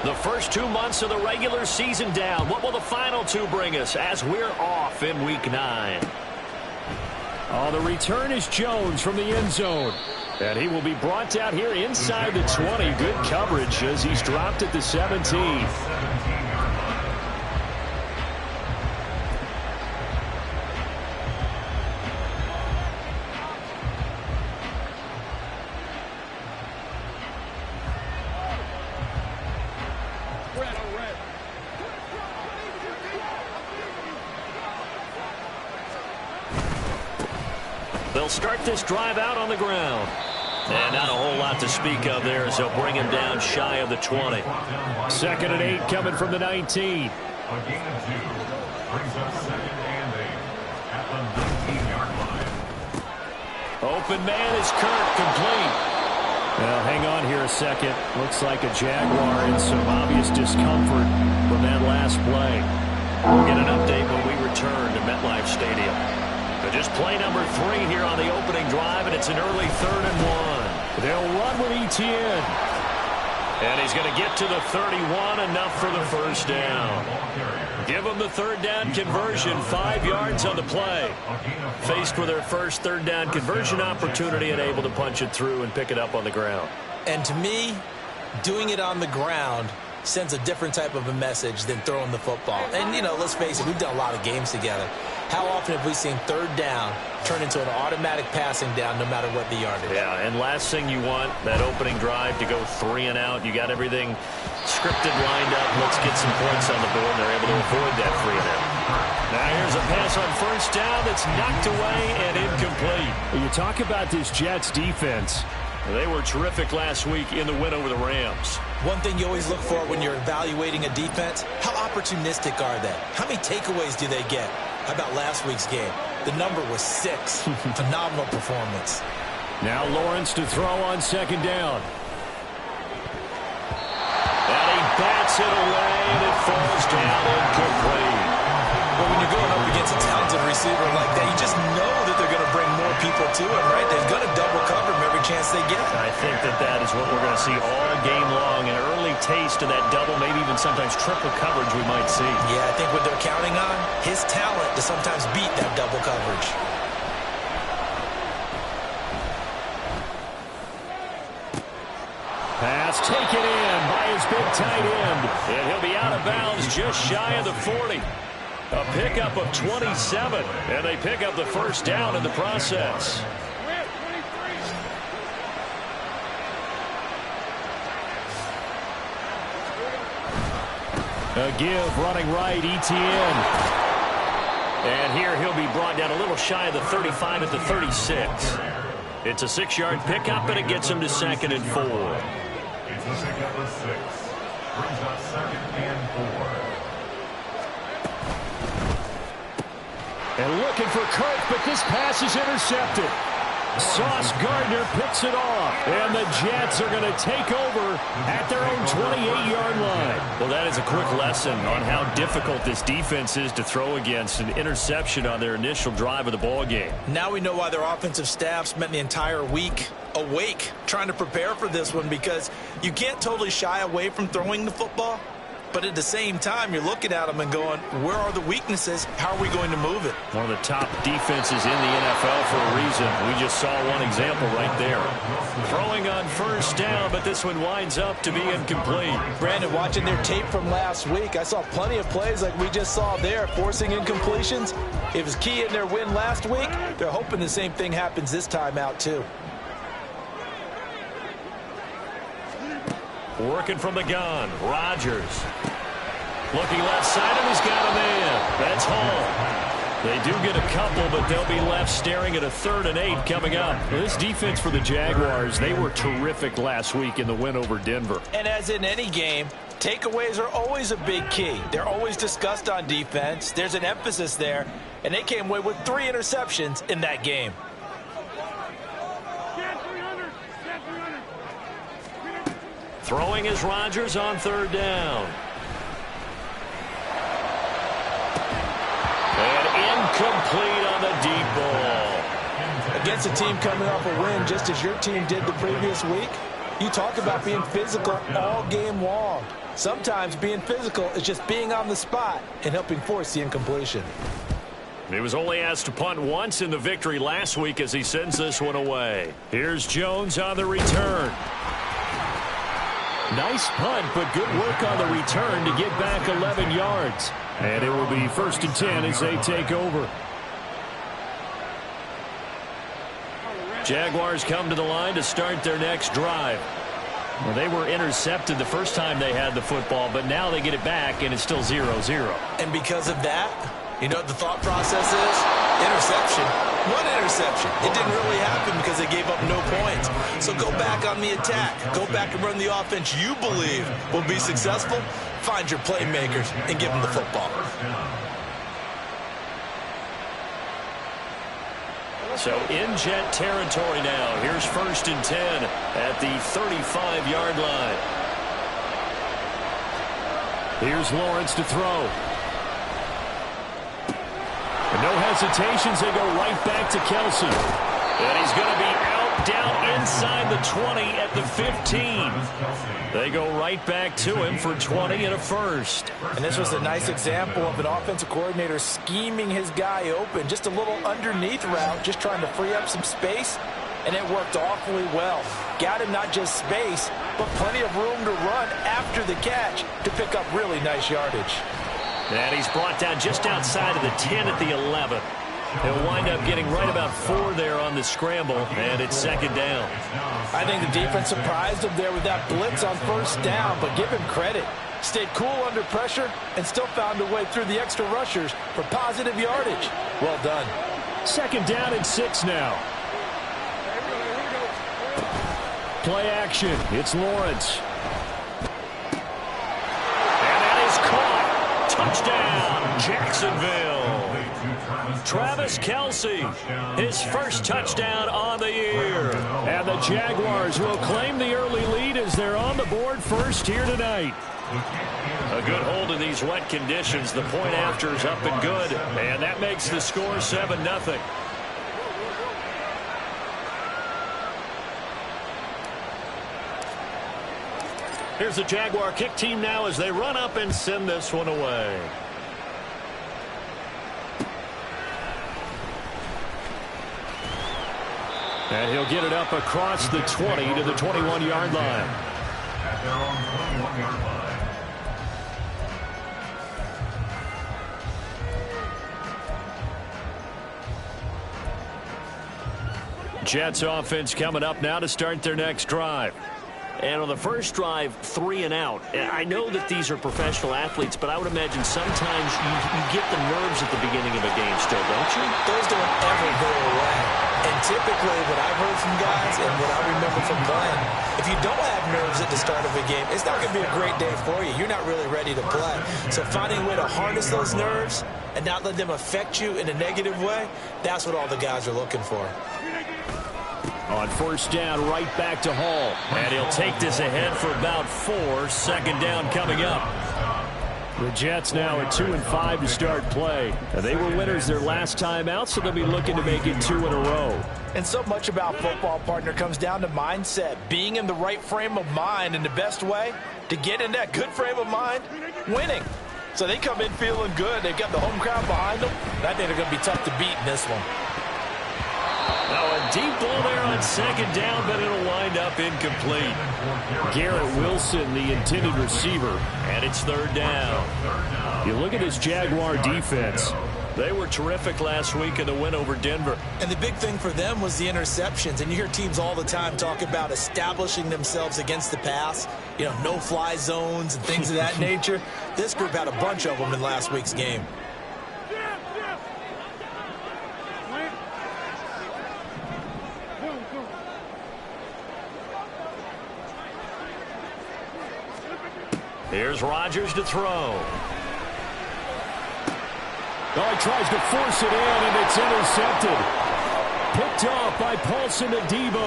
The first 2 months of the regular season down. What will the final 2 bring us as we're off in Week 9? Oh, the return is Jones from the end zone. And he will be brought down here inside the 20. Good coverage as he's dropped at the 17. They'll start this drive out on the ground. And not a whole lot to speak of there as they'll bring him down shy of the 20. 2nd and 8 coming from the 19. A gain of 2 brings up 2nd and 8 at the 19-yard line. Open man is Kirk, complete. Well, hang on here a second. Looks like a Jaguar in some obvious discomfort from that last play. We'll get an update when we return to MetLife Stadium. But just play number 3 here on the opening drive, and it's an early 3rd and 1. They'll run with Etienne. And he's going to get to the 31, enough for the first down. Give them the 3rd down conversion, 5 yards on the play. Faced with their first 3rd down conversion opportunity and able to punch it through and pick it up on the ground. And to me, doing it on the ground sends a different type of a message than throwing the football. And, you know, let's face it, we've done a lot of games together. How often have we seen 3rd down turn into an automatic passing down no matter what the yardage? Yeah, and last thing you want, that opening drive to go 3 and out. You got everything scripted, lined up. Let's get some points on the board. They're able to avoid that 3 and out. Now here's a pass on 1st down that's knocked away and incomplete. When you talk about this Jets defense, they were terrific last week in the win over the Rams. One thing you always look for when you're evaluating a defense, how opportunistic are they? How many takeaways do they get? How about last week's game? The number was 6. Phenomenal performance. Now Lawrence to throw on 2nd down. And he bats it away, and it falls down incomplete. Well, when you're going up against a talented receiver like that, you just know that they're going to bring more people to him, right? They're going to double cover him every chance they get. I think that is what we're going to see all game long. An early taste of that double, maybe even sometimes triple coverage we might see. Yeah, I think what they're counting on, his talent to sometimes beat that double coverage. Pass taken in by his big tight end. And he'll be out of bounds just shy of the 40. A pickup of 27. And they pick up the 1st down in the process. A give running right, Etienne. And here he'll be brought down a little shy of the 35 at the 36. It's a 6-yard pickup, and it gets him to 2nd and 4. It's a pickup of 6. Brings up 2nd and 4. And looking for Kirk, but this pass is intercepted. Sauce Gardner picks it off, and the Jets are going to take over at their own 28-yard line. Well, that is a quick lesson on how difficult this defense is to throw against. An interception on their initial drive of the ball game. Now we know why their offensive staff spent the entire week awake trying to prepare for this one, because you can't totally shy away from throwing the football. But at the same time, you're looking at them and going, where are the weaknesses? How are we going to move it? One of the top defenses in the NFL for a reason. We just saw one example right there. Throwing on 1st down, but this one winds up to be incomplete. Brandon, watching their tape from last week, I saw plenty of plays like we just saw there, forcing incompletions. It was key in their win last week. They're hoping the same thing happens this time out, too. Working from the gun, Rodgers. Looking left side, and he's got a man. That's Hall. They do get a couple, but they'll be left staring at a 3rd and 8 coming up. This defense for the Jaguars, they were terrific last week in the win over Denver. And as in any game, takeaways are always a big key. They're always discussed on defense. There's an emphasis there, and they came away with 3 interceptions in that game. Throwing is Rodgers on 3rd down. And incomplete on the deep ball. Against a team coming off a win just as your team did the previous week, You talk about being physical all game long. Sometimes being physical is just being on the spot and helping force the incompletion. He was only asked to punt once in the victory last week as he sends this one away. Here's Jones on the return. Nice punt, but good work on the return to get back 11 yards. And it will be 1st and 10 as they take over. Jaguars come to the line to start their next drive. Well, they were intercepted the first time they had the football, but now they get it back, and it's still 0-0. And because of that, you know what the thought process is? Interception. One interception. It didn't really happen because they gave up no points. So go back on the attack. Go back and run the offense you believe will be successful. Find your playmakers and give them the football. So in Jet territory now. Here's 1st and 10 at the 35-yard line. Here's Lawrence to throw. And no hesitations. They go right back to Kelce. And he's going to be out down inside the 20 at the 15. They go right back to him for 20 and a first. And this was a nice example of an offensive coordinator scheming his guy open. Just a little underneath route, just trying to free up some space. And it worked awfully well. Got him not just space, but plenty of room to run after the catch to pick up really nice yardage. And he's brought down just outside of the 10 at the 11. He'll wind up getting right about 4 there on the scramble, and it's 2nd down. I think the defense surprised him there with that blitz on 1st down, but give him credit. Stayed cool under pressure and still found a way through the extra rushers for positive yardage. Well done. 2nd down and 6 now. Play action. It's Lawrence. And that is caught. Touchdown, Jacksonville. Travis Kelce, his first touchdown on the year. And the Jaguars will claim the early lead as they're on the board first here tonight. A good hold in these wet conditions. The point after is up and good. And that makes the score 7-0. Here's the Jaguar kick team now as they run up and send this one away. And he'll get it up across the 20 to the 21-yard line. At their own 21-yard line. Jets offense coming up now to start their next drive. And on the first drive, 3 and out. And I know that these are professional athletes, but I would imagine sometimes you get the nerves at the beginning of a game still, don't you? Those don't ever go away. And typically what I've heard from guys and what I remember from playing, if you don't have nerves at the start of a game, it's not going to be a great day for you. You're not really ready to play. So finding a way to harness those nerves and not let them affect you in a negative way, that's what all the guys are looking for. On 1st down, right back to Hall. And he'll take this ahead for about 4. 2nd down coming up. The Jets now at 2-5 to start play. And they were winners their last time out, so they'll be looking to make it 2 in a row. And so much about football, partner, comes down to mindset. Being in the right frame of mind, and the best way to get in that good frame of mind, winning. So they come in feeling good. They've got the home crowd behind them. And I think they're going to be tough to beat in this one. Now a deep ball there on 2nd down, but it'll wind up incomplete. Garrett Wilson, the intended receiver. And it's 3rd down. You look at this Jaguar defense. They were terrific last week in the win over Denver. And the big thing for them was the interceptions. And you hear teams all the time talk about establishing themselves against the pass. You know, no-fly zones and things of that nature. This group had a bunch of them in last week's game. Here's Rodgers to throw. Oh, he tries to force it in, and it's intercepted. Picked off by Paulson Adebo.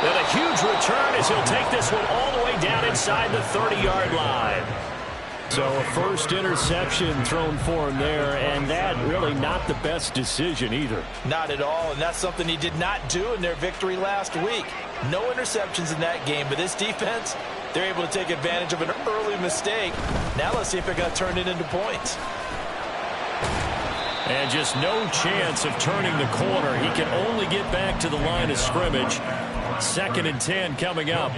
And a huge return as he'll take this one all the way down inside the 30-yard line. So a first interception thrown for him there, and that really not the best decision either. Not at all, and that's something he did not do in their victory last week. No interceptions in that game, but this defense, they're able to take advantage of an early mistake. Now let's see if they're going to turn it into points. And just no chance of turning the corner. He can only get back to the line of scrimmage. 2nd and 10 coming up.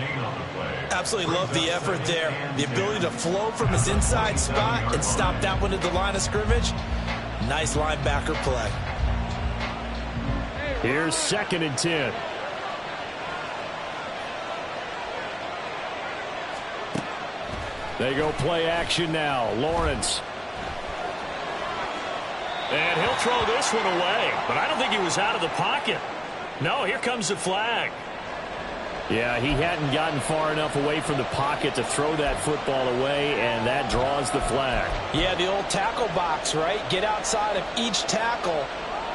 Absolutely love the effort there. The ability to flow from his inside spot and stop that one at the line of scrimmage. Nice linebacker play. Here's 2nd and 10. They go play action now. Lawrence. And he'll throw this one away. But I don't think he was out of the pocket. No, here comes the flag. Yeah, he hadn't gotten far enough away from the pocket to throw that football away, and that draws the flag. Yeah, the old tackle box, right? Get outside of each tackle,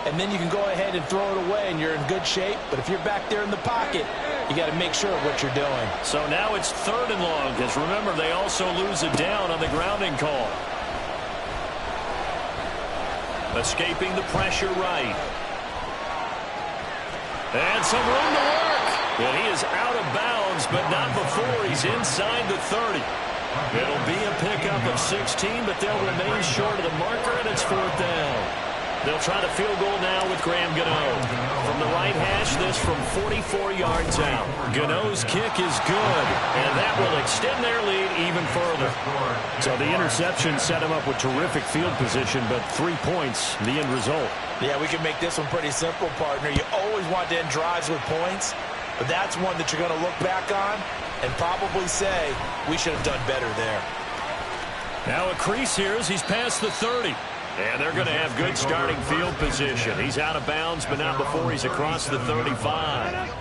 and then you can go ahead and throw it away, and you're in good shape. But if you're back there in the pocket, you got to make sure of what you're doing. So now it's 3rd and long, because remember, they also lose a down on the grounding call. Escaping the pressure right. And some room to work. And he is out of bounds, but not before he's inside the 30. It'll be a pickup of 16, but they'll remain short of the marker, and it's 4th down. They'll try the field goal now with Graham Gano. From the right hash, this from 44 yards out. Gano's kick is good, and that will extend their lead even further. So the interception set him up with terrific field position, but 3 points, the end result. Yeah, we can make this one pretty simple, partner. You always want to end drives with points, but that's one that you're going to look back on and probably say, we should have done better there. Now a crease here as he's past the 30. And they're going to have good starting field position. He's out of bounds, but not before he's across the 35.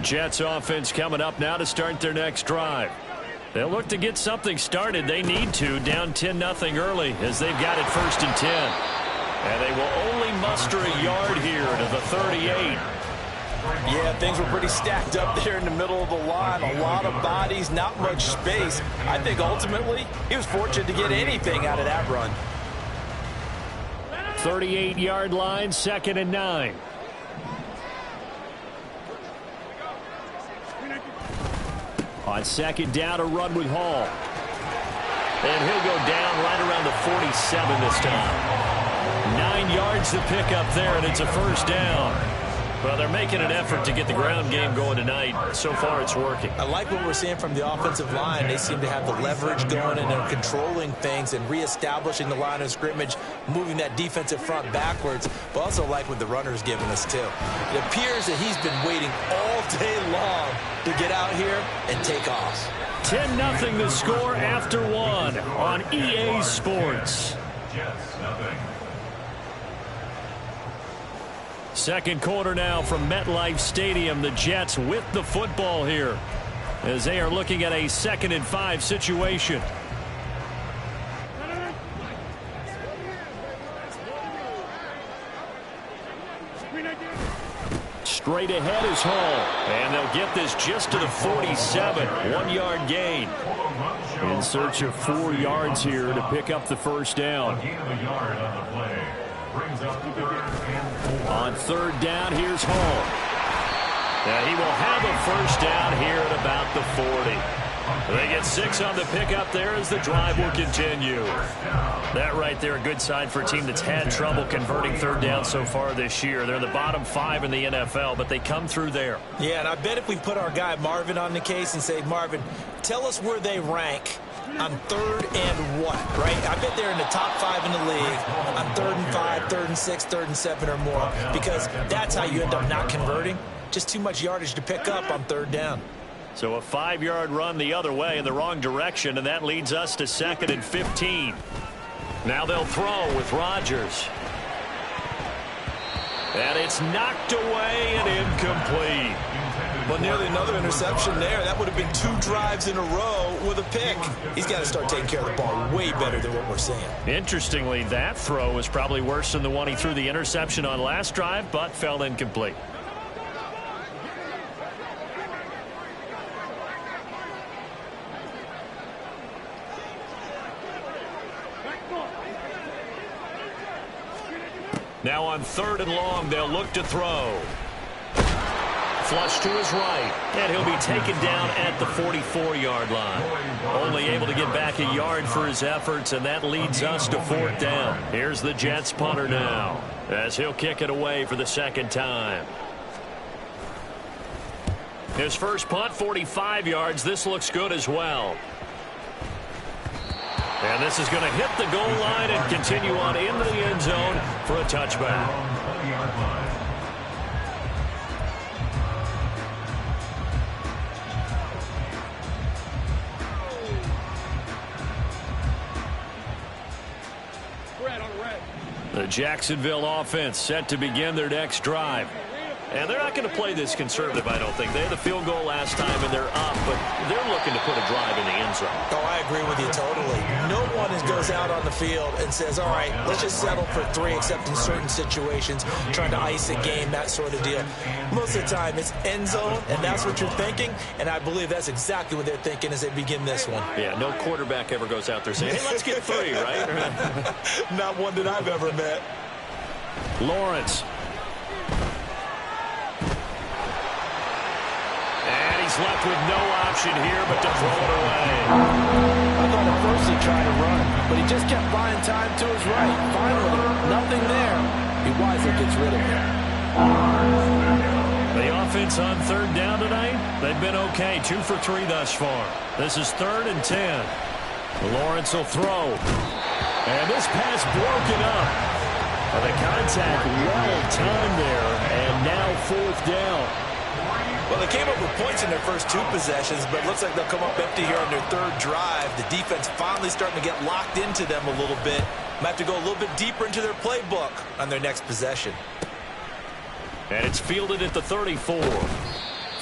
Jets offense coming up now to start their next drive. They'll look to get something started. They need to, down 10-0 early as they've got it 1st and 10. And they will only muster a yard here to the 38. Yeah, things were pretty stacked up there in the middle of the line. A lot of bodies, not much space. I think ultimately he was fortunate to get anything out of that run. 38-yard line, 2nd and 9. On 2nd down, a run with Hall. And he'll go down right around the 47 this time. 9 yards to pick up there, and it's a 1st down. Well, they're making an effort to get the ground game going tonight. So far, it's working. I like what we're seeing from the offensive line. They seem to have the leverage going, and they're controlling things and reestablishing the line of scrimmage, moving that defensive front backwards, but also like what the runner's giving us, too. It appears that he's been waiting all day long to get out here and take off. 10-0 the score after 1 on EA Sports. Jets, nothing. 2nd quarter now from MetLife Stadium. The Jets with the football here as they are looking at a 2nd and 5 situation. Straight ahead is Hall, and they'll get this just to the 47. 1-yard gain. In search of 4 yards here to pick up the 1st down. Gain of a yard on the play. Brings up 3rd and 4. On 3rd down, here's Hall. Now he will have a 1st down here at about the 40. They get 6 on the pickup there as the drive will continue. That right there, a good sign for a team that's had trouble converting 3rd down so far this year. They're in the bottom 5 in the NFL, but they come through there. Yeah, and I bet if we put our guy Marvin on the case and say, Marvin, tell us where they rank on 3rd and what, right? I bet they're in the top 5 in the league on 3rd and 5, 3rd and 6, 3rd and 7 or more, because that's how you end up not converting. Just too much yardage to pick up on 3rd down. So a 5-yard run the other way in the wrong direction, and that leads us to 2nd and 15. Now they'll throw with Rodgers. And it's knocked away and incomplete. Well, nearly another interception there. That would have been 2 drives in a row with a pick. He's got to start taking care of the ball way better than what we're seeing. Interestingly, that throw was probably worse than the one he threw the interception on last drive, but fell incomplete. Now on 3rd and long, they'll look to throw. Flush to his right, and he'll be taken down at the 44-yard line. Only able to get back a yard for his efforts, and that leads us to 4th down. Here's the Jets punter now, as he'll kick it away for the 2nd time. His first punt, 45 yards. This looks good as well. And this is going to hit the goal line and continue on into the end zone for a touchback. The Jacksonville offense set to begin their next drive. And they're not going to play this conservative, I don't think. They had a field goal last time, and they're up, but they're looking to put a drive in the end zone. Oh, I agree with you totally. No one goes out on the field and says, all right, let's just settle for 3, except in certain situations, trying to ice a game, that sort of deal. Most of the time, it's end zone, and that's what you're thinking, and I believe that's exactly what they're thinking as they begin this one. Yeah, no quarterback ever goes out there saying, hey, let's get 3, right? Not one that I've ever met. Lawrence. He's left with no option here but to throw it away. I thought at first he tried to run, but he just kept buying time to his right. Finally, nothing there. He wisely gets rid of it. The offense on 3rd down tonight, they've been okay. 2 for 3 thus far. This is 3rd and 10. Lawrence will throw. And this pass broken up. The contact well timed there, and now 4th down. Well, they came up with points in their first 2 possessions, but it looks like they'll come up empty here on their 3rd drive. The defense finally starting to get locked into them a little bit. Might have to go a little bit deeper into their playbook on their next possession. And it's fielded at the 34.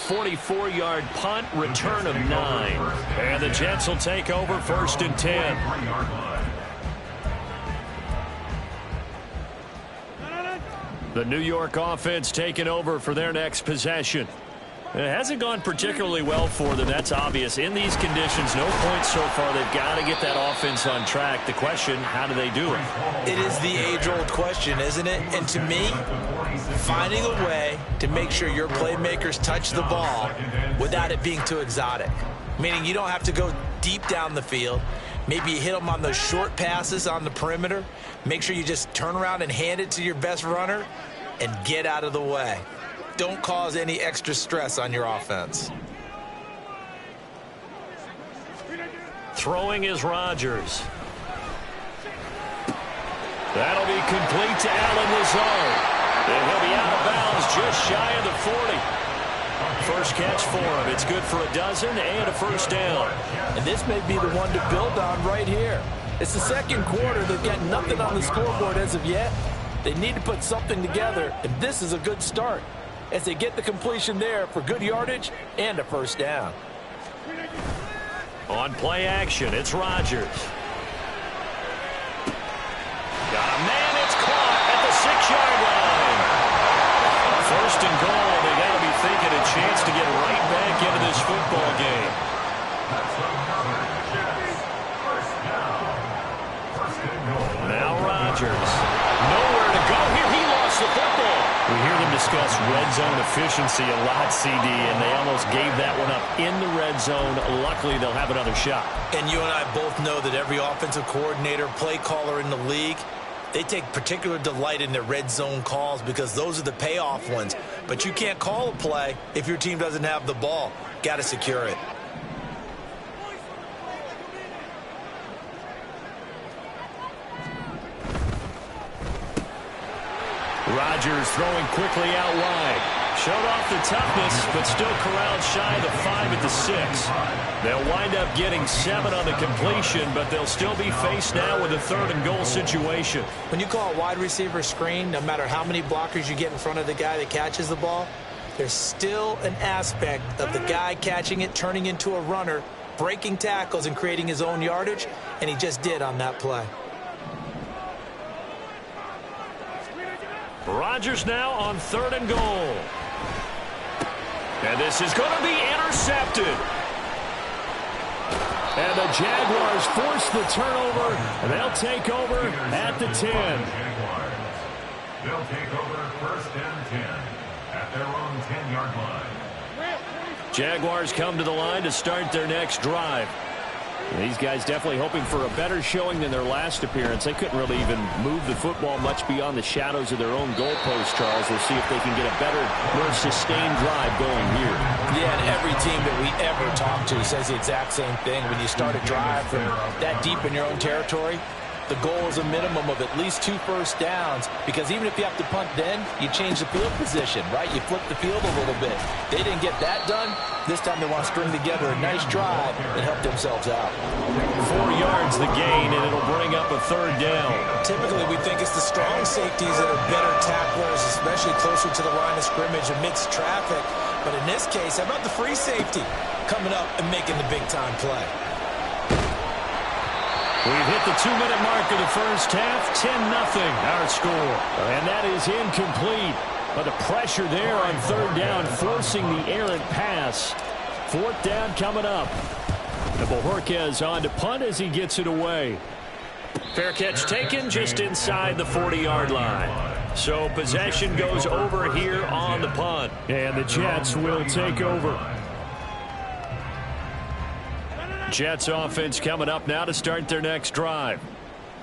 44-yard punt, return of 9. And the Jets will take over 1st and 10. The New York offense taking over for their next possession. It hasn't gone particularly well for them. That's obvious. In these conditions, no points so far. They've got to get that offense on track. The question, how do they do it? It is the age-old question, isn't it? And to me, finding a way to make sure your playmakers touch the ball without it being too exotic. Meaning you don't have to go deep down the field. Maybe you hit them on those short passes on the perimeter. Make sure you just turn around and hand it to your best runner and get out of the way. Don't cause any extra stress on your offense. Throwing is Rodgers. That'll be complete to Allen Lazard. And he'll be out of bounds just shy of the 40. First catch for him. It's good for a dozen and a 1st down. And this may be the one to build on right here. It's the 2nd quarter. They've got nothing on the scoreboard as of yet. They need to put something together, and this is a good start as they get the completion there for good yardage and a 1st down. On play action, it's Rodgers. Got a man, it's caught at the 6-yard line. 1st and goal, they got to be thinking a chance to get right back into this football game. Now Rodgers. Nowhere to go here. He lost the football. We hear them discuss red zone efficiency a lot, CD, and they almost gave that one up in the red zone. Luckily, they'll have another shot. And you and I both know that every offensive coordinator, play caller in the league, they take particular delight in their red zone calls because those are the payoff ones. But you can't call a play if your team doesn't have the ball. Got to secure it. Rodgers throwing quickly out wide. Showed off the toughness, but still corralled shy of the 5 at the 6. They'll wind up getting 7 on the completion, but they'll still be faced now with a 3rd and goal situation. When you call a wide receiver screen, no matter how many blockers you get in front of the guy that catches the ball, there's still an aspect of the guy catching it, turning into a runner, breaking tackles and creating his own yardage, and he just did on that play. Rodgers now on 3rd and goal. And this is going to be intercepted. And the Jaguars force the turnover, and they'll take over at the 10. They'll take over first and 10 at their own 10-yard line. Jaguars come to the line to start their next drive. These guys definitely hoping for a better showing than their last appearance. They couldn't really even move the football much beyond the shadows of their own goalpost, Charles. We'll see if they can get a better, more sustained drive going here. Yeah, and every team that we ever talk to says the exact same thing. When you start a drive from that deep in your own territory, the goal is a minimum of at least 2 first downs, because even if you have to punt then, you change the field position, right? You flip the field a little bit. They didn't get that done. This time they want to string together a nice drive and help themselves out. 4 yards the gain, and it'll bring up a third down. Typically, we think it's the strong safeties that are better tacklers, especially closer to the line of scrimmage amidst traffic. But in this case, how about the free safety coming up and making the big-time play? We've hit the 2-minute mark of the first half. 10-0 our score. And that is incomplete. But the pressure there on third down, forcing the errant pass. Fourth down coming up. And Bojorquez on to punt as he gets it away. Fair catch taken just inside the 40-yard line. So possession goes over here on the punt. And the Jets will take over. Jets offense coming up now to start their next drive.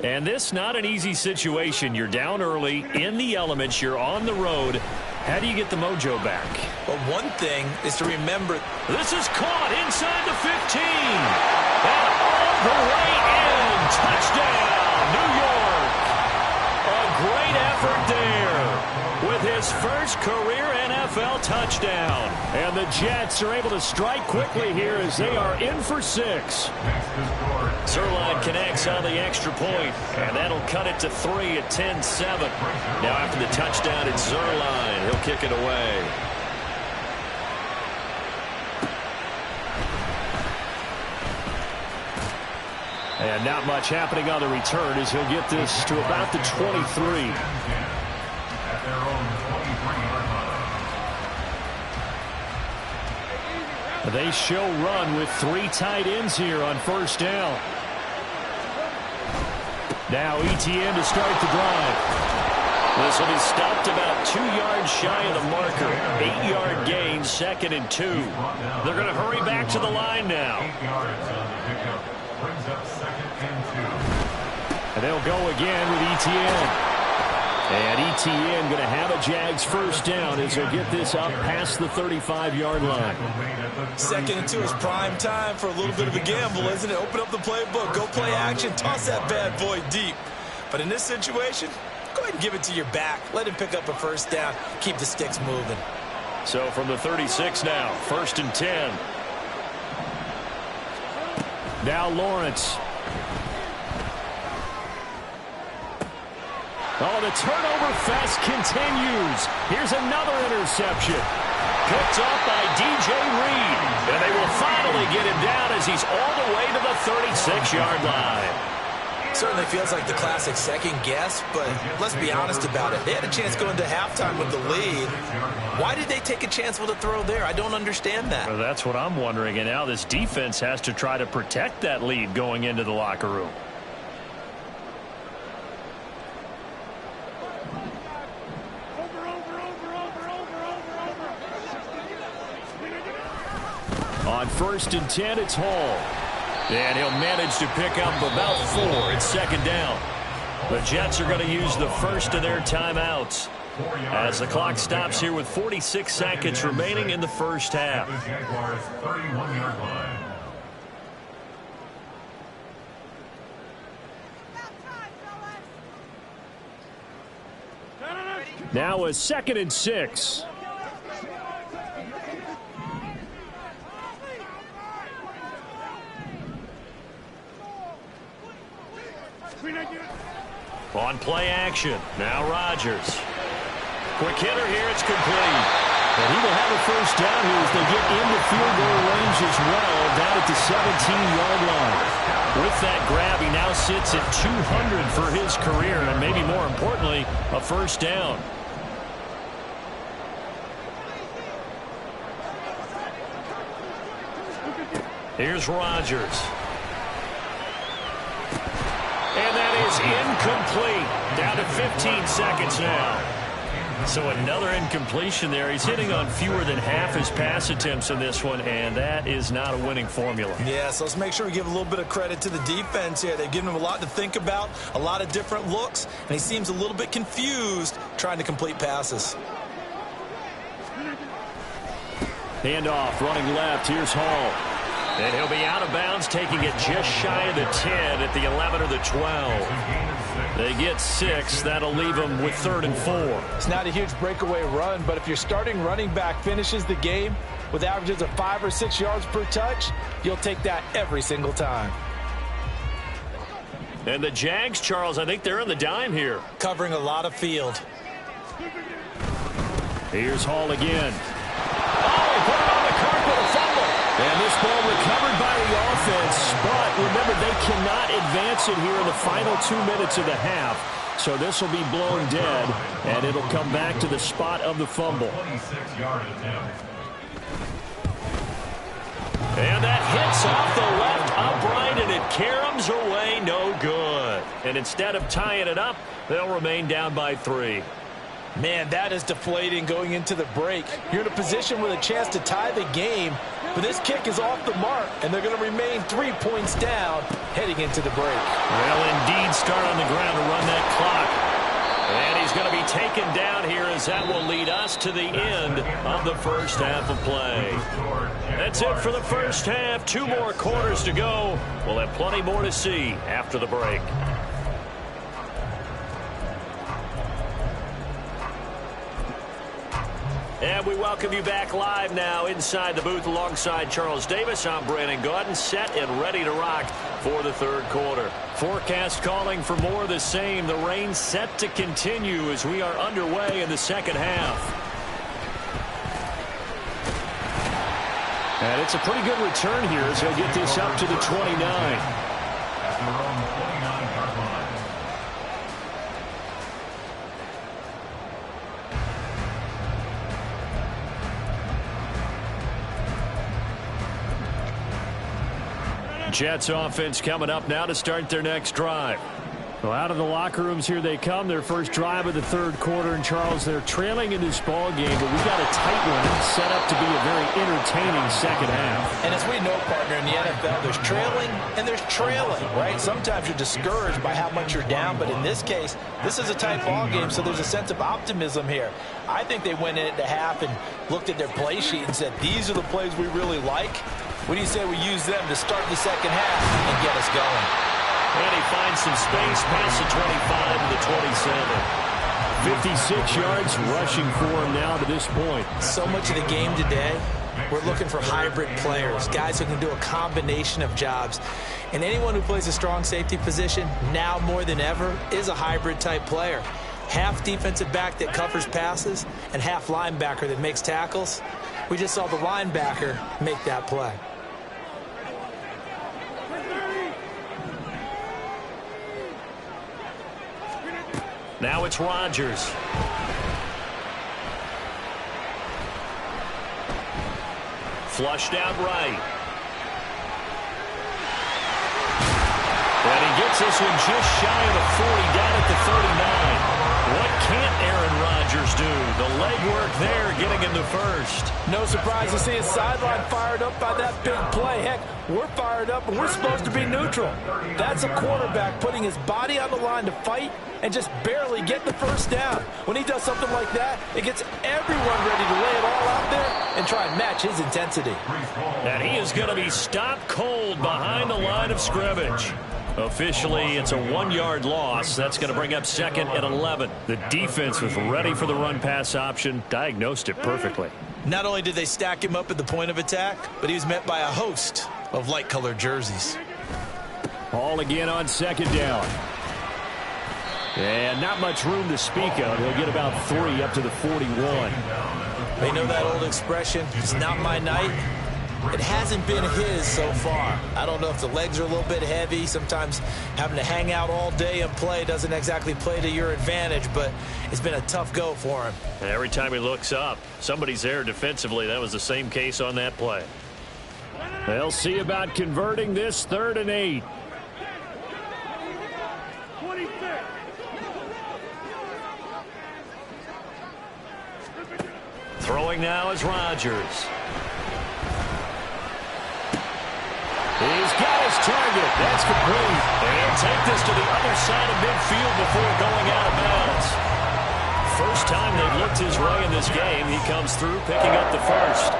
And this not an easy situation. You're down early, in the elements, you're on the road. How do you get the mojo back? Well, one thing is to remember, this is caught inside the 15. And all the way in. Touchdown, New York. A great effort there with his first career NFL touchdown. And the Jets are able to strike quickly here as they are in for 6. Zuerlein connects on the extra point, and that'll cut it to 3 at 10-7. Now after the touchdown, it's Zuerlein. He'll kick it away. And not much happening on the return as he'll get this to about the 23. At their own 23-yard line. They show run with 3 tight ends here on first down. Now Etienne to start the drive. This will be stopped about 2 yards shy of the marker. 8-yard gain, 2nd and 2. They're going to hurry back to the line now. 8 yards on the pickup. Brings up 2nd and 2. And they'll go again with Etienne. And Etienne going to have a Jags first down as he'll get this up past the 35-yard line. 2nd and 2 is prime time for a little bit of a gamble, isn't it? Open up the playbook, go play action, toss that bad boy deep. But in this situation, go ahead and give it to your back. Let him pick up a first down. Keep the sticks moving. So from the 36 now, 1st and 10. Now Lawrence. Oh, the turnover fest continues. Here's another interception. Picked up by DJ Reed. And they will finally get him down as he's all the way to the 36-yard line. Certainly feels like the classic second guess, but let's be honest about it. They had a chance going into halftime with the lead. Why did they take a chance with a throw there? I don't understand that. Well, that's what I'm wondering. And now this defense has to try to protect that lead going into the locker room. On 1st and 10, it's Hall. And he'll manage to pick up about 4. It's 2nd down. The Jets are going to use the first of their timeouts as the clock stops here with 46 seconds remaining in the first half. The Jaguars' 31-yard line. Now a 2nd and 6. On play action, now Rodgers. Quick hitter here, it's complete. And he will have a first down here as they get into field goal range as well, down at the 17-yard line. With that grab, he now sits at 200 for his career, and maybe more importantly, a first down. Here's Rodgers. incomplete. Down to 15 seconds now. So another incompletion there. He's hitting on fewer than half his pass attempts in this one, and that is not a winning formula. Yeah, so let's make sure we give a little bit of credit to the defense here. They've given him a lot to think about, a lot of different looks, and he seems a little bit confused trying to complete passes. Handoff, running left. Here's Hall. And he'll be out of bounds, taking it just shy of the 10 at the 11 or the 12. They get 6. That'll leave them with 3rd and 4. It's not a huge breakaway run, but if your starting running back finishes the game with averages of 5 or 6 yards per touch, you'll take that every single time. And the Jags, Charles, I think they're on the dime here. Covering a lot of field. Here's Hall again. Oh, he put it on the carpet, a fumble. And this ball recovered by the offense, but remember, they cannot advance it here in the final 2 minutes of the half. So this will be blown dead, and it'll come back to the spot of the fumble. 26-yard attempt. And that hits off the left upright, and it caroms away, no good. And instead of tying it up, they'll remain down by 3. Man, that is deflating going into the break. You're in a position with a chance to tie the game, but this kick is off the mark, and they're going to remain 3 points down heading into the break. Well, indeed, start on the ground to run that clock. And he's going to be taken down here as that will lead us to the end of the first half of play. That's it for the first half. 2 more quarters to go. We'll have plenty more to see after the break. And we welcome you back live now inside the booth alongside Charles Davis. I'm Brandon Gaudin, set and ready to rock for the third quarter. Forecast calling for more of the same. The rain set to continue as we are underway in the second half. And it's a pretty good return here as they get this up to the 29. At their own 29-yard line. Jets offense coming up now to start their next drive. Well, out of the locker rooms here they come. Their first drive of the third quarter. And, Charles, they're trailing in this ball game, but we've got a tight one set up to be a very entertaining second half. And as we know, partner, in the NFL, there's trailing and there's trailing, right? Sometimes you're discouraged by how much you're down, but in this case, this is a tight ball game, so there's a sense of optimism here. I think they went in at the half and looked at their play sheet and said, these are the plays we really like. What do you say we use them to start the second half and get us going? And he finds some space past the 25 to the 27. 56 yards rushing for him now to this point. So much of the game today, we're looking for hybrid players, guys who can do a combination of jobs. And anyone who plays a strong safety position, now more than ever, is a hybrid type player. Half defensive back that covers passes and half linebacker that makes tackles. We just saw the linebacker make that play. Now it's Rodgers. Flushed out right. And he gets this one just shy of the 40, down at the 39. What can't Aaron Rodgers do? The legwork there getting him to first. No surprise to see his sideline fired up by that big play. Heck, we're fired up and we're supposed to be neutral. That's a quarterback putting his body on the line to fight and just barely get the first down. When he does something like that, it gets everyone ready to lay it all out there and try and match his intensity. And he is going to be stopped cold behind the line of scrimmage. Officially, it's a 1-yard loss. That's going to bring up second and 11. The defense was ready for the run-pass option, diagnosed it perfectly. Not only did they stack him up at the point of attack, but he was met by a host of light-colored jerseys. Ball again on second down. And not much room to speak of. He'll get about 3 up to the 41. They know that old expression, it's not my night. It hasn't been his so far. I don't know if the legs are a little bit heavy. Sometimes having to hang out all day and play doesn't exactly play to your advantage, but it's been a tough go for him. Every time he looks up, somebody's there defensively. That was the same case on that play. They'll see about converting this 3rd and 8. Throwing now is Rodgers. He's got his target. That's complete. And he'll take this to the other side of midfield before going out of bounds. First time they've looked his way in this game. He comes through picking up the first.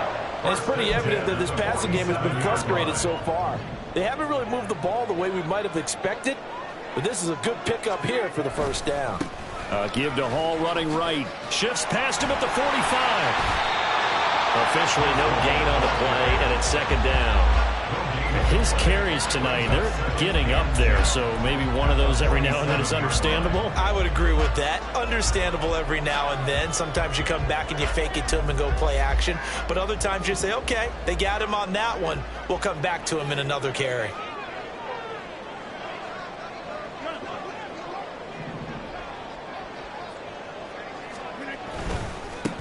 And it's pretty evident that this passing game has been frustrated so far. They haven't really moved the ball the way we might have expected, but this is a good pickup here for the first down. Give to Hall running right. Shifts past him at the 45. Officially no gain on the play, and it's second down. His carries tonight, they're getting up there, so maybe one of those every now and then is understandable. I would agree with that. Understandable every now and then. Sometimes you come back and you fake it to him and go play action. But other times you say, okay, they got him on that one. We'll come back to him in another carry.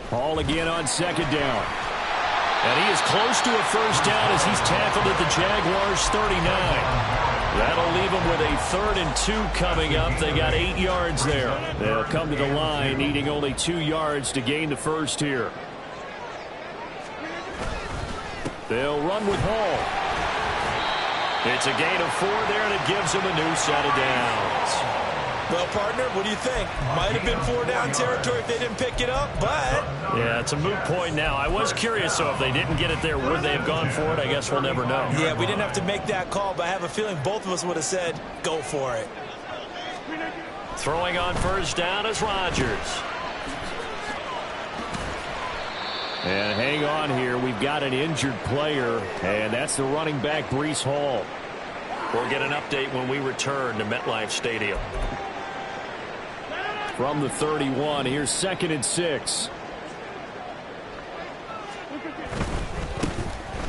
Hall again on second down. And he is close to a first down as he's tackled at the Jaguars' 39. That'll leave them with a 3rd and 2 coming up. They got 8 yards there. They'll come to the line needing only 2 yards to gain the first here. They'll run with Hall. It's a gain of 4 there, and it gives them a new set of downs. Well, partner, what do you think? Might have been 4-down territory if they didn't pick it up, but... Yeah, it's a moot point now. I was curious, so if they didn't get it there, would they have gone for it? I guess we'll never know. Yeah, we didn't have to make that call, but I have a feeling both of us would have said, go for it. Throwing on first down is Rodgers. And hang on here. We've got an injured player, and that's the running back, Breece Hall. We'll get an update when we return to MetLife Stadium. From the 31, here's 2nd and 6.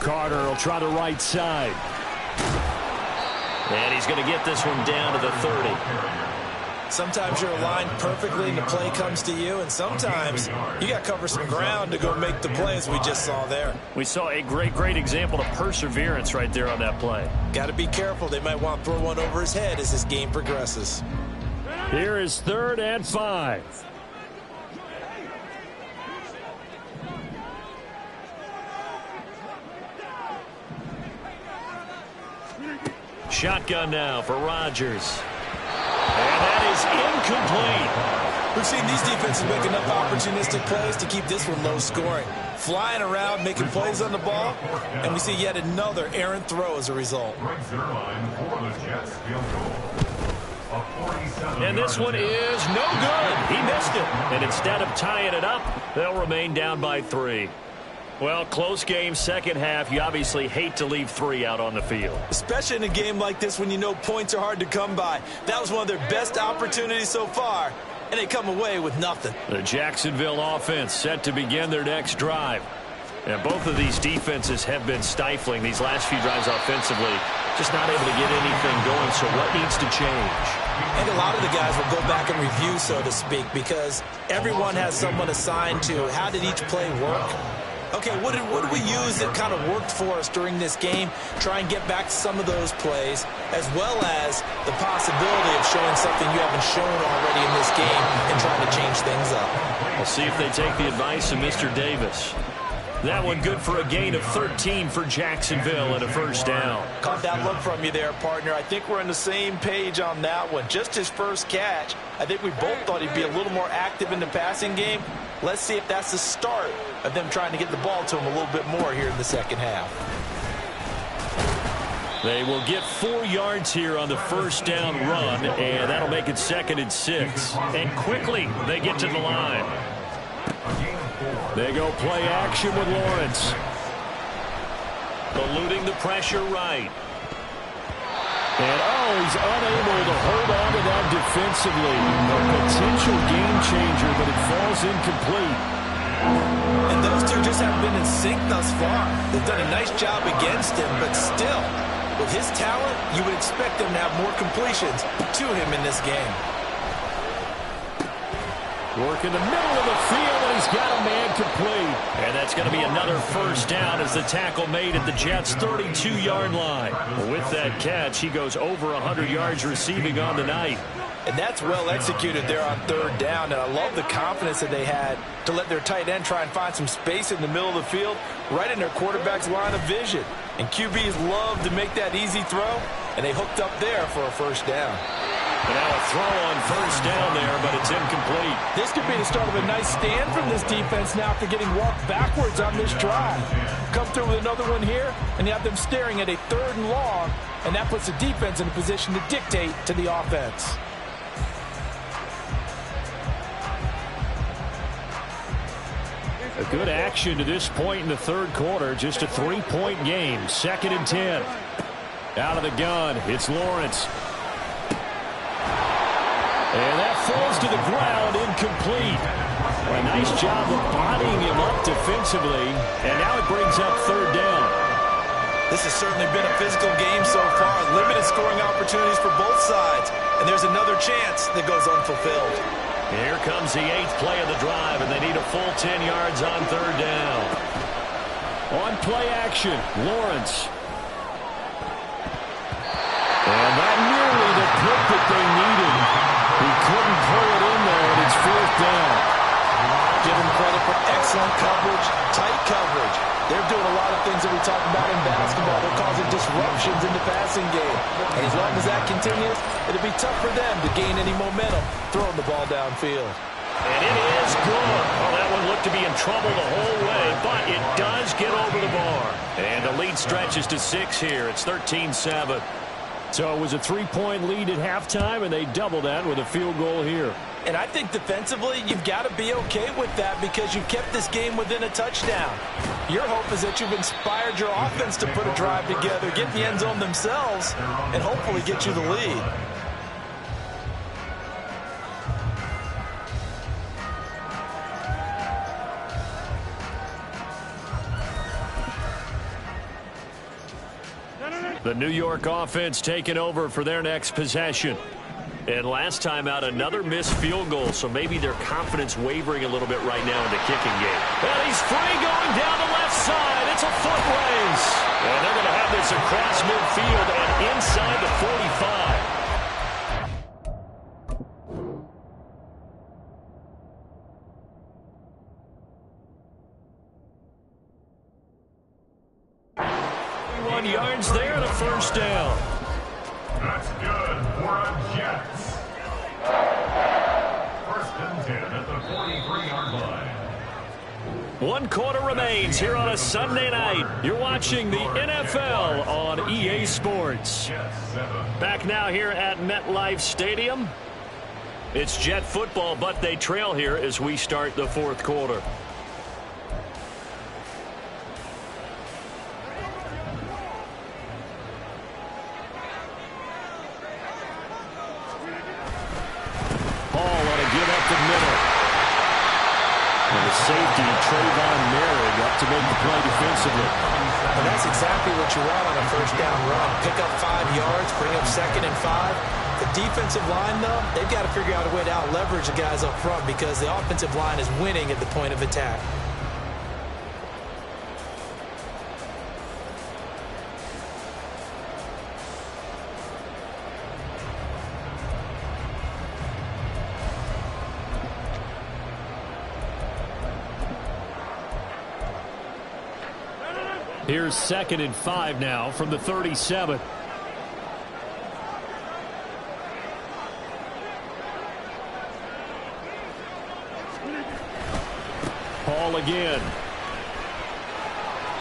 Carter will try the right side. And he's going to get this one down to the 30. Sometimes you're aligned perfectly and the play comes to you, and sometimes you got to cover some ground to go make the play, as we just saw there. We saw a great example of perseverance right there on that play. Got to be careful. They might want to throw one over his head as this game progresses. Here is 3rd and 5. Shotgun now for Rodgers. And that is incomplete. We've seen these defenses make enough opportunistic plays to keep this one low scoring. Flying around, making plays on the ball, and we see yet another errant throw as a result. And this one is no good. He missed it. And instead of tying it up, they'll remain down by 3. Well, close game, second half. You obviously hate to leave 3 out on the field. Especially in a game like this when you know points are hard to come by. That was one of their best opportunities so far, and they come away with nothing. The Jacksonville offense set to begin their next drive. And both of these defenses have been stifling these last few drives offensively. Just not able to get anything going, so what needs to change? And a lot of the guys will go back and review, so to speak, because everyone has someone assigned to how did each play work. Okay, what did we use that kind of worked for us during this game? Try and get back to some of those plays, as well as the possibility of showing something you haven't shown already in this game and trying to change things up. We'll see if they take the advice of Mr. Davis. That one good for a gain of 13 for Jacksonville and a first down. Caught that look from you there, partner. I think we're on the same page on that one. Just his first catch. I think we both thought he'd be a little more active in the passing game. Let's see if that's the start of them trying to get the ball to him a little bit more here in the second half. They will get 4 yards here on the first down run, and that'll make it 2nd and 6. And quickly they get to the line. They go play action with Lawrence. Eluding the pressure right. And, he's unable to hold on to that defensively. A potential game changer, but it falls incomplete. And those two just haven't been in sync thus far. They've done a nice job against him, but still, with his talent, you would expect them to have more completions to him in this game. Work in the middle of the field, and he's got a man complete. And that's going to be another first down as the tackle made at the Jets' 32-yard line. With that catch, he goes over 100 yards receiving on the night. And that's well executed there on third down. And I love the confidence that they had to let their tight end try and find some space in the middle of the field, right in their quarterback's line of vision. And QBs love to make that easy throw, and they hooked up there for a first down. And now a throw on first down there, but it's incomplete. This could be the start of a nice stand from this defense now after getting walked backwards on this drive. Come through with another one here, and you have them staring at a 3rd and long, and that puts the defense in a position to dictate to the offense. A good action to this point in the third quarter. Just a 3-point game. 2nd and 10. Out of the gun, it's Lawrence. And that falls to the ground, incomplete. A nice job of bodying him up defensively. And now it brings up 3rd down. This has certainly been a physical game so far. Limited scoring opportunities for both sides. And there's another chance that goes unfulfilled. Here comes the 8th play of the drive, and they need a full 10 yards on 3rd down. On play action, Lawrence. And that nearly the pick that they needed. He couldn't pull it in there, and it's 4th down. Give him credit for excellent coverage, tight coverage. They're doing a lot of things that we talk about in basketball. They're causing disruptions in the passing game. And as long as that continues, it'll be tough for them to gain any momentum throwing the ball downfield. And it is good. Oh, that one looked to be in trouble the whole way, but it does get over the bar. And the lead stretches to 6 here. It's 13-7. So it was a 3-point lead at halftime, and they double that with a field goal here. And I think defensively, you've got to be okay with that because you kept this game within a touchdown. Your hope is that you've inspired your offense to put a drive together, get in the end zone themselves, and hopefully get you the lead. The New York offense taking over for their next possession. And last time out, another missed field goal, so maybe their confidence wavering a little bit right now in the kicking game. And he's free going down the left side. It's a foot race. And they're going to have this across midfield and inside the 45. Yards there and a first down. That's good for a Jets. 1st and 10 at the 43-yard line. 1 quarter remains here on a Sunday night. You're watching the NFL on EA Sports. Back now here at MetLife Stadium. It's Jet football, but they trail here as we start the 4th quarter. Safety Trayvon Merrick up to make the play defensively. And that's exactly what you want on a first down run. Pick up 5 yards, bring up 2nd and 5. The defensive line, though, they've got to figure out a way to out-leverage the guys up front because the offensive line is winning at the point of attack. Here's 2nd and 5 now from the 37. Paul again.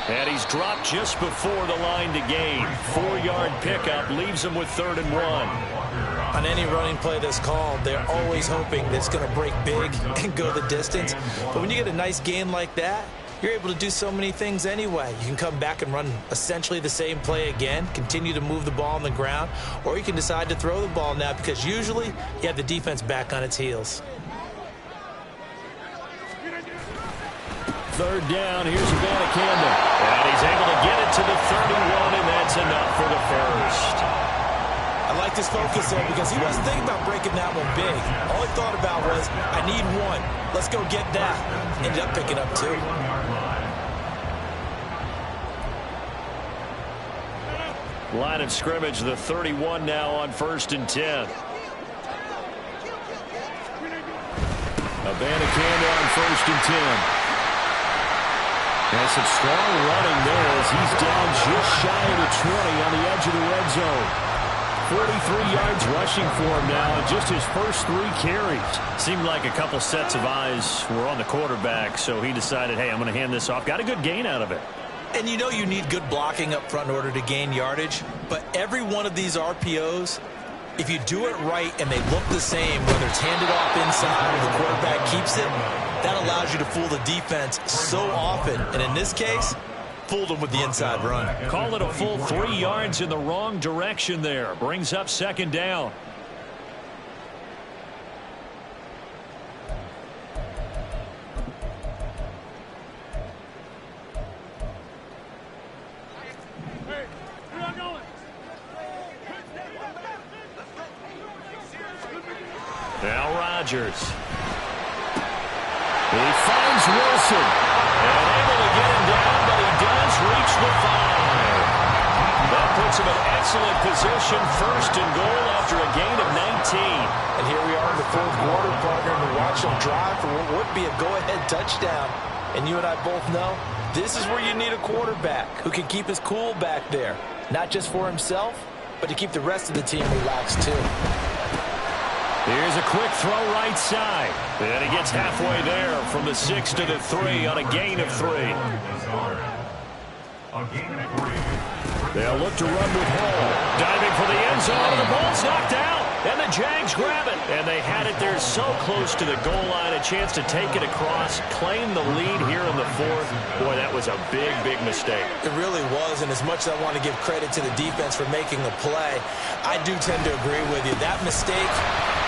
And he's dropped just before the line to gain. 4-yard pickup leaves him with 3rd and 1. On any running play that's called, they're always hoping that it's going to break big and go the distance. But when you get a nice gain like that, you're able to do so many things anyway. You can come back and run essentially the same play again, continue to move the ball on the ground, or you can decide to throw the ball now because usually you have the defense back on its heels. 3rd down, here's Abanikanda. And he's able to get it to the 31, and that's enough for the first. I like kept his focus there because he wasn't thinking about breaking that one big. All he thought about was, I need one. Let's go get that. Ended up picking up 2. Line of scrimmage, the 31 now on 1st and 10. Abanikanda on 1st and 10. And some strong running there as he's down just shy of the 20 on the edge of the red zone. 43 yards rushing for him now in just his first 3 carries. Seemed like a couple sets of eyes were on the quarterback, so he decided, hey, I'm going to hand this off. Got a good gain out of it. And you know you need good blocking up front in order to gain yardage, but every one of these RPOs, if you do it right and they look the same, whether it's handed off inside or the quarterback keeps it, that allows you to fool the defense so often. And in this case, fooled them with the inside run. Call it a full 3 yards in the wrong direction there. Brings up 2nd down. Now Rodgers. He finds Wilson. And able to get him down, but he does reach the 5. That puts him in excellent position. 1st and goal after a gain of 19. And here we are in the 4th quarter, partner, and we watch them drive for what would be a go-ahead touchdown. And you and I both know this is where you need a quarterback who can keep his cool back there. Not just for himself, but to keep the rest of the team relaxed too. Here's a quick throw right side. And he gets halfway there from the 6 to the 3 on a gain of 3. They'll look to run with Hall. Diving for the end zone. The ball's knocked out. And the Jags grab it. And they had it there so close to the goal line. A chance to take it across. Claim the lead here in the 4th. Boy, that was a big, big mistake. It really was. And as much as I want to give credit to the defense for making the play, I do tend to agree with you. That mistake...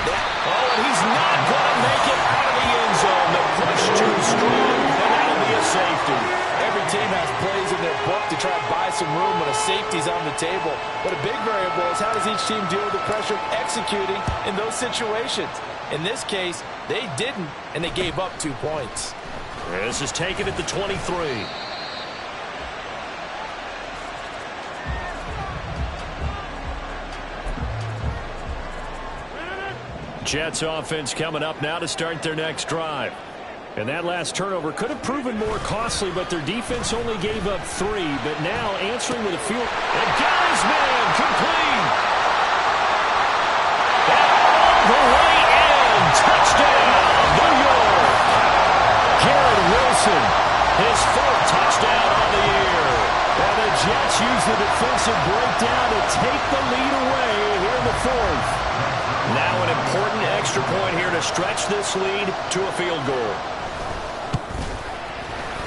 and he's not going to make it out of the end zone. The push too strong, and that'll be a safety. Every team has plays in their book to try to buy some room when a safety's on the table. But a big variable is how does each team deal with the pressure of executing in those situations. In this case, they didn't, and they gave up 2 points. This is taken at the 23. Jets offense coming up now to start their next drive. And that last turnover could have proven more costly, but their defense only gave up 3. But now answering with a field. And got his man complete. And all the way in. Touchdown, New York. Garrett Wilson, his 4th touchdown on the year. And the Jets use the defensive breakdown to take the lead away here in the 4th. Now an important extra point here to stretch this lead to a field goal.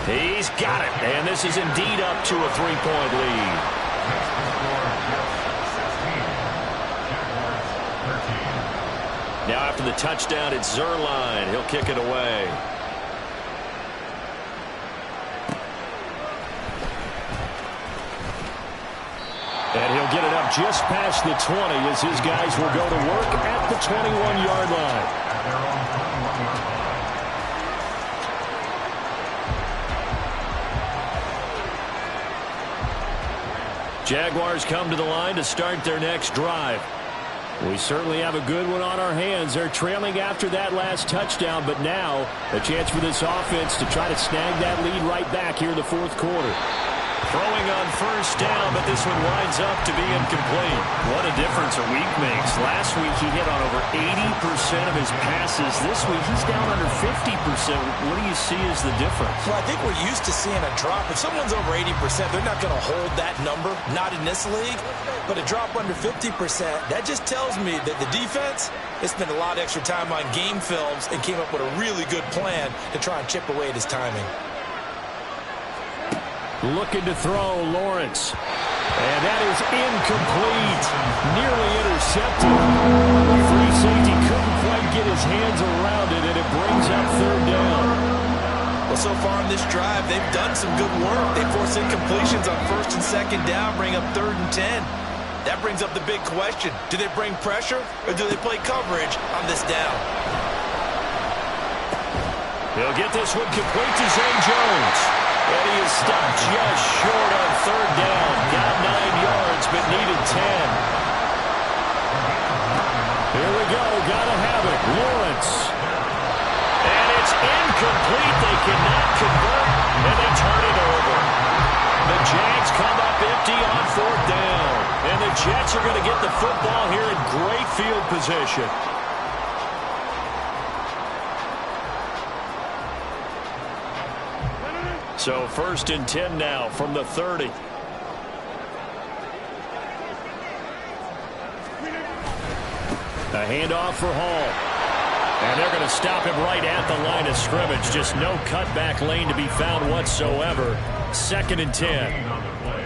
He's got it, and this is indeed up to a 3-point lead. Now after the touchdown, it's Zuerlein. He'll kick it away. And he'll get it up just past the 20 as his guys will go to work at the 21-yard line. Jaguars come to the line to start their next drive. We certainly have a good one on our hands. They're trailing after that last touchdown, but now a chance for this offense to try to snag that lead right back here in the 4th quarter. Throwing on 1st down, but this one winds up to be incomplete. What a difference a week makes. Last week he hit on over 80% of his passes. This week he's down under 50%. What do you see as the difference? Well, I think we're used to seeing a drop. If someone's over 80%, they're not going to hold that number, not in this league. But a drop under 50%, that just tells me that the defense has spent a lot of extra time on game films and came up with a really good plan to try and chip away at his timing. Looking to throw, Lawrence. And that is incomplete. Nearly intercepted. The free safety couldn't quite get his hands around it, and it brings up 3rd down. Well, so far in this drive, they've done some good work. They force incompletions on 1st and 2nd down, bring up 3rd and 10. That brings up the big question. Do they bring pressure or do they play coverage on this down? He'll get this one complete to Zay Jones. And he is stopped just short on third down. Got 9 yards, but needed 10. Here we go. Gotta have it. Lawrence. And it's incomplete. They cannot convert, and they turn it over. The Jags come up empty on fourth down. And the Jets are going to get the football here in great field position. So 1st and 10 now from the 30. A handoff for Hall. And they're going to stop him right at the line of scrimmage. Just no cutback lane to be found whatsoever. 2nd and 10.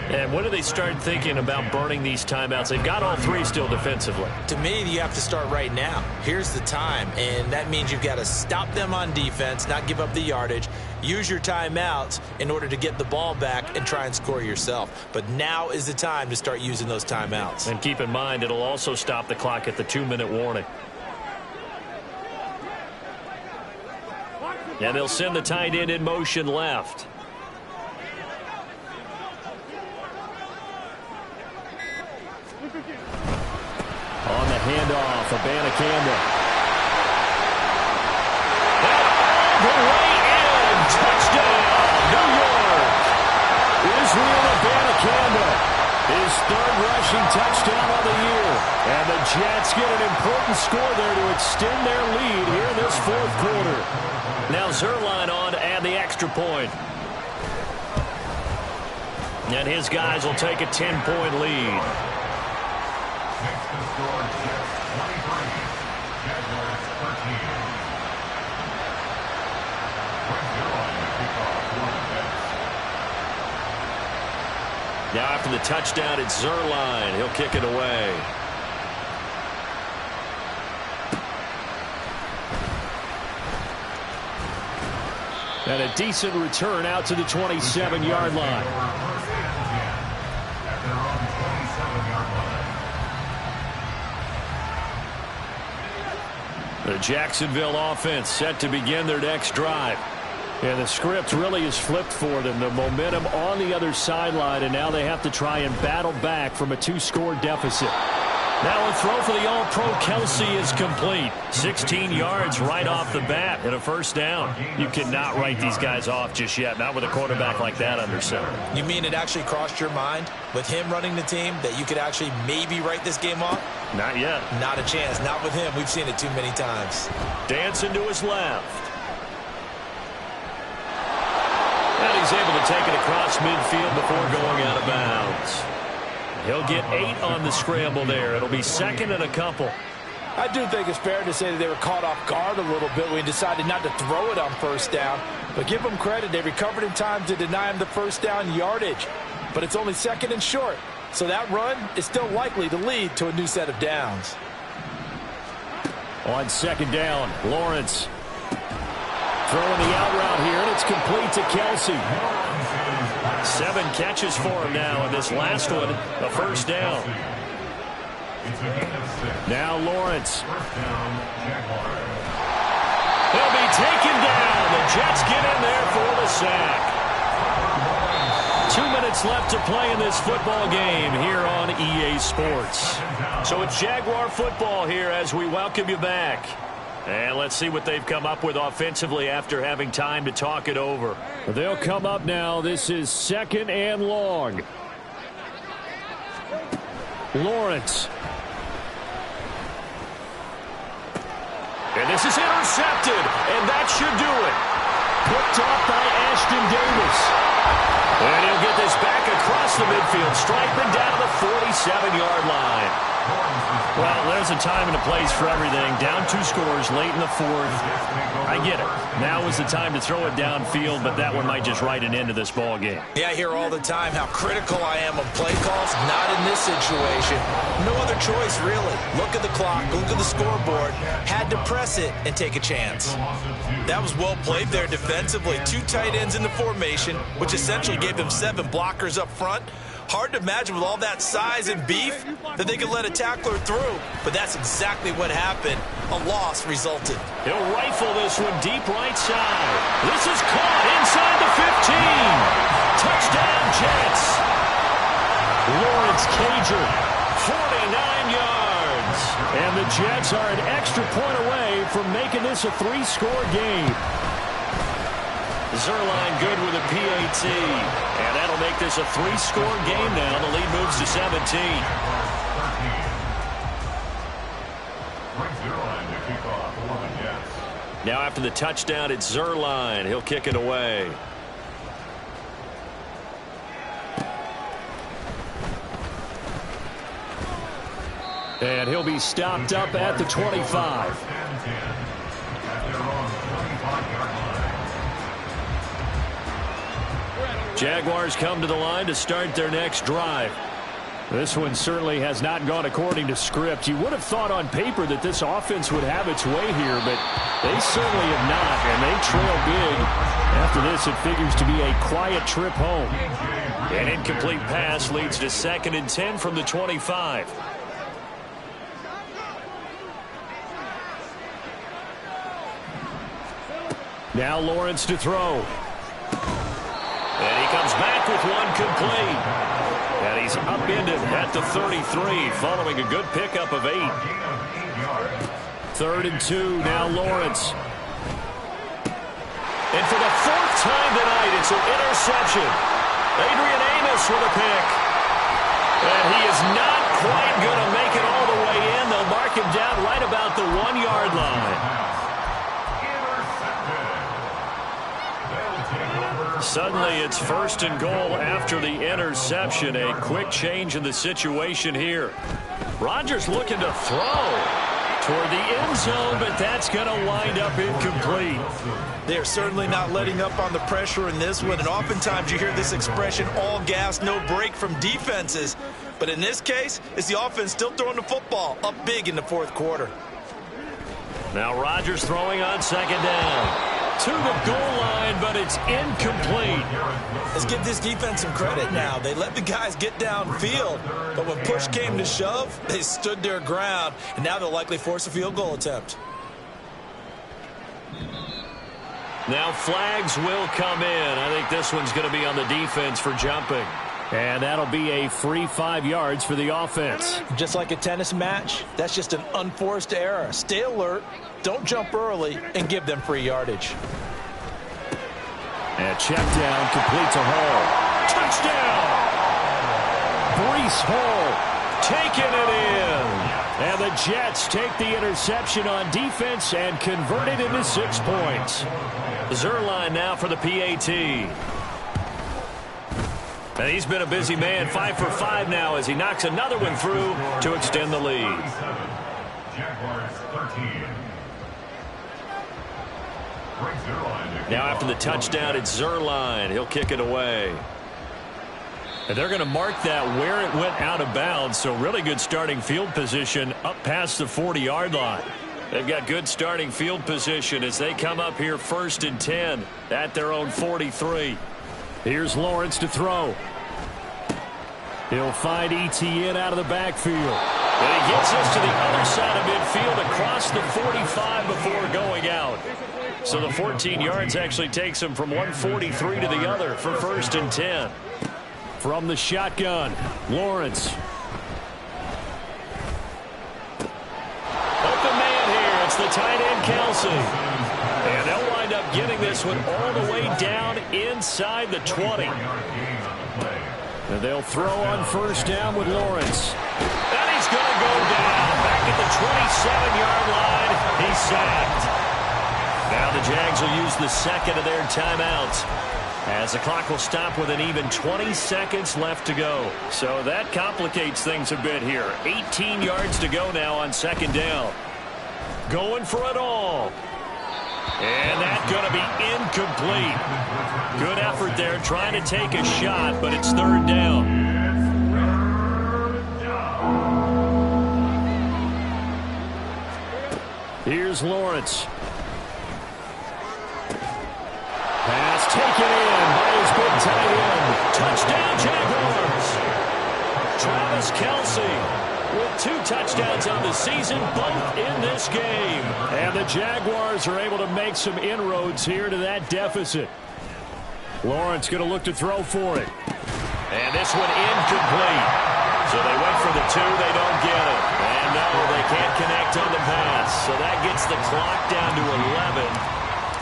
And when do they start thinking about burning these timeouts? They've got all 3 still defensively. To me, you have to start right now. Here's the time, and that means you've got to stop them on defense, not give up the yardage, use your timeouts in order to get the ball back and try and score yourself. But now is the time to start using those timeouts. And keep in mind, it'll also stop the clock at the 2-minute warning. And they'll send the tight end in motion left. On the handoff, Abanikanda. And all the way in. Touchdown, New York. Israel Abanikanda. His 3rd rushing touchdown of the year. And the Jets get an important score there to extend their lead here in this 4th quarter. Now Zuerlein on to add the extra point. And his guys will take a 10-point lead. Now after the touchdown, it's Zuerlein. He'll kick it away. And a decent return out to the 27-yard line. The Jacksonville offense set to begin their next drive. And the script really is flipped for them. The momentum on the other sideline, and now they have to try and battle back from a 2-score deficit. Now a throw for the All-Pro Kelsey is complete. 16 yards right off the bat and a 1st down. You cannot write these guys off just yet, not with a quarterback like that under center. You mean it actually crossed your mind with him running the team that you could actually maybe write this game off? Not yet. Not a chance. Not with him. We've seen it too many times. Dancing to his left. And he's able to take it across midfield before going out of bounds. He'll get 8 on the scramble there. It'll be 2nd and a couple. I do think it's fair to say that they were caught off guard a little bit when he decided not to throw it on 1st down. But give them credit. They recovered in time to deny him the 1st down yardage. But it's only 2nd and short. So that run is still likely to lead to a new set of downs. On 2nd down, Lawrence throwing the out route here, and it's complete to Kelsey. 7 catches for him now, and this last one, a 1st down. Now Lawrence. He'll be taken down. The Jets get in there for the sack. 2 minutes left to play in this football game here on EA Sports. So it's Jaguar football here as we welcome you back. And let's see what they've come up with offensively after having time to talk it over. They'll come up now. This is 2nd and long. Lawrence. And this is intercepted, and that should do it. Picked off by Ashton Davis. And he'll get this back across the midfield, striking down to the 47-yard line. Well, there's a time and a place for everything. Down 2 scores late in the 4th. I get it. Now is the time to throw it downfield, but that one might just write an end to this ball game. Yeah, I hear all the time how critical I am of play calls. Not in this situation. No other choice, really. Look at the clock. Look at the scoreboard. Had to press it and take a chance. That was well played there defensively. 2 tight ends in the formation, which essentially gave them 7 blockers up front. Hard to imagine with all that size and beef that they could let a tackler through, but that's exactly what happened. A loss resulted. He'll rifle this one deep right side. This is caught inside the 15. Touchdown, Jets. Lawrence Cager, 49 yards. And the Jets are an extra point away from making this a 3-score game. Zuerlein good with a PAT. And that'll make this a 3-score game now. The lead moves to 17. Now after the touchdown, it's Zuerlein. He'll kick it away. And he'll be stopped up at the 25. Jaguars come to the line to start their next drive. This one certainly has not gone according to script. You would have thought on paper that this offense would have its way here, but they certainly have not, and they trail big. After this, it figures to be a quiet trip home. An incomplete pass leads to 2nd and 10 from the 25. Now Lawrence to throw. And he comes back with one complete. And he's upended at the 33 following a good pickup of 8. 3rd and 2, now Lawrence. And for the 4th time tonight, it's an interception. Adrian Amos with a pick. And he is not quite going to make it all the way in. They'll mark him down right about the 1-yard line. Suddenly it's 1st and goal after the interception. A quick change in the situation here. Rodgers looking to throw toward the end zone, but that's going to wind up incomplete. They're certainly not letting up on the pressure in this one, and oftentimes you hear this expression, all gas, no break from defenses. But in this case, it's the offense still throwing the football up big in the 4th quarter. Now Rodgers throwing on 2nd down. To the goal line, but it's incomplete. Let's give this defense some credit now. They let the guys get downfield, but when push came to shove, they stood their ground, and now they'll likely force a field goal attempt. Now flags will come in. I think this one's going to be on the defense for jumping. And that'll be a free 5 yards for the offense. Just like a tennis match, that's just an unforced error. Stay alert, don't jump early, and give them free yardage. And check down, complete to Hall. Touchdown! Breece Hall Taking it in. And the Jets take the interception on defense and convert it into 6 points. Zuerlein now for the PAT. And he's been a busy man, 5 for 5 now as he knocks another one through to extend the lead. Jaguars 13. Now after the touchdown, it's Zuerlein. He'll kick it away. And they're going to mark that where it went out of bounds, so really good starting field position up past the 40-yard line. They've got good starting field position as they come up here 1st and 10 at their own 43. Here's Lawrence to throw. He'll find Etienne out of the backfield. And he gets us to the other side of midfield across the 45 before going out. So the 14 yards actually takes him from 143 to the other for 1st and 10. From the shotgun, Lawrence. Open man here. It's the tight end, Kelsey. And they'll wind up getting this one all the way down inside the 20. And they'll throw on 1st down with Lawrence. And he's going to go down back at the 27-yard line. He's sacked. Now the Jags will use the 2nd of their timeouts as the clock will stop with an even 20 seconds left to go. So that complicates things a bit here. 18 yards to go now on 2nd down. Going for it all. And that's going to be incomplete. Good effort there trying to take a shot, but it's 3rd down. Here's Lawrence. Pass taken in by his big tight end. Touchdown, Jaguars. Travis Kelce with 2 touchdowns on the season, both in this game. And the Jaguars are able to make some inroads here to that deficit. Lawrence going to look to throw for it. And this one incomplete. So they went for the 2, they don't get it. And no, they can't connect on the pass. So that gets the clock down to 11.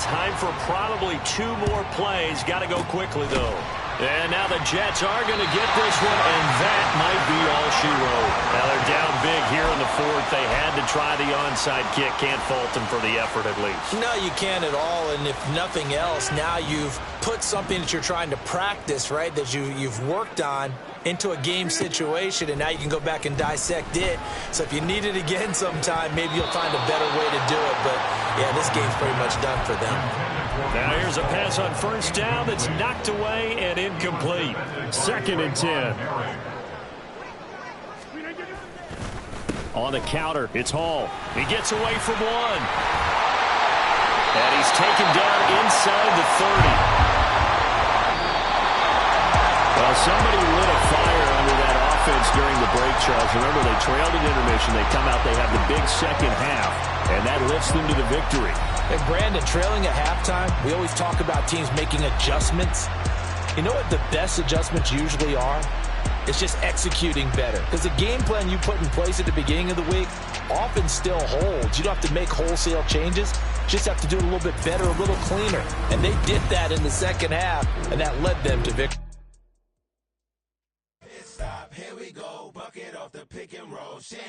Time for probably 2 more plays. Got to go quickly, though. And now the Jets are going to get this one, and that might be all she wrote. Now they're down big here in the 4th. They had to try the onside kick. Can't fault them for the effort, at least. No, you can't at all. And if nothing else, now you've put something that you're trying to practice, right, that you've worked on into a game situation, and now you can go back and dissect it. So if you need it again sometime, maybe you'll find a better way to do it. But, yeah, this game's pretty much done for them. Now here's a pass on 1st down that's knocked away and incomplete. 2nd and 10. On the counter, it's Hall. He gets away from 1. And he's taken down inside the 30. Well, somebody lit a fire under that offense during the break, Charles. Remember, they trailed at intermission. They come out, they have the big second half, and that lifts them to the victory. And Brandon, trailing at halftime, we always talk about teams making adjustments. You know what the best adjustments usually are? It's just executing better. Because the game plan you put in place at the beginning of the week often still holds. You don't have to make wholesale changes. Just have to do it a little bit better, a little cleaner. And they did that in the second half, and that led them to victory. Here we go, bucket off the pick and roll. Shit,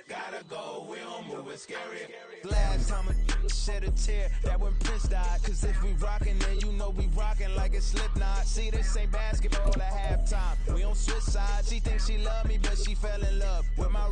gotta go, we don't move it scary. Last time a shed a tear, that when Prince died. Cause if we rockin', then you know we rockin' like it's Slipknot. See, this ain't basketball at halftime. We don't switch sides. She thinks she love me, but she fell in love with my